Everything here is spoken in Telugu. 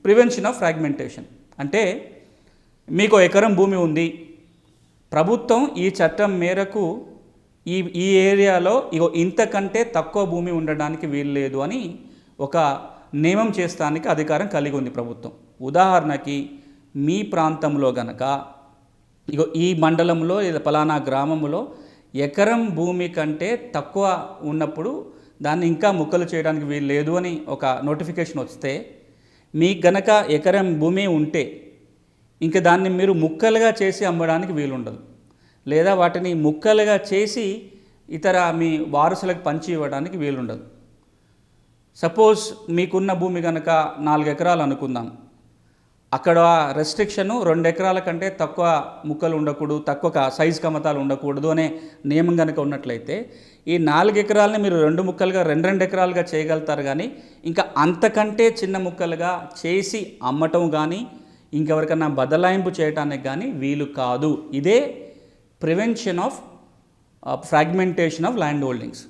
ప్రివెన్షన్ ఆఫ్ ఫ్రాగ్మెంటేషన్ అంటే మీకు ఎకరం భూమి ఉంది, ప్రభుత్వం ఈ చట్టం మేరకు ఈ ఏరియాలో ఇంతకంటే తక్కువ భూమి ఉండడానికి వీలు లేదు అని ఒక నియమం చేస్తానికి అధికారం కలిగి ఉంది ప్రభుత్వం. ఉదాహరణకి మీ ప్రాంతంలో గనక ఈ మండలంలో లేదా పలానా గ్రామంలో ఎకరం భూమి కంటే తక్కువ ఉన్నప్పుడు దాన్ని ఇంకా ముక్కలు చేయడానికి వీలు లేదు అని ఒక నోటిఫికేషన్ వస్తే, మీకు గనక ఎకరం భూమి ఉంటే ఇంకా దాన్ని మీరు ముక్కలుగా చేసి అమ్మడానికి వీలుండదు, లేదా వాటిని ముక్కలుగా చేసి ఇతర మీ వారసులకు పంచి ఇవ్వడానికి వీలుండదు. సపోజ్ మీకున్న భూమి కనుక 4 ఎకరాలు అనుకుందాం, అక్కడ రెస్ట్రిక్షను 2 ఎకరాల కంటే తక్కువ ముక్కలు ఉండకూడదు, తక్కువ సైజు కమతాలు ఉండకూడదు అనే నియమం కనుక ఉన్నట్లయితే ఈ 4 ఎకరాలని మీరు 2 ముక్కలుగా 2 ఎకరాలుగా చేయగలుగుతారు. కానీ ఇంకా అంతకంటే చిన్న ముక్కలుగా చేసి అమ్మటం కానీ ఇంకెవరికన్నా బదలాయింపు చేయడానికి కానీ వీలు కాదు. ఇదే prevention of fragmentation of land holdings.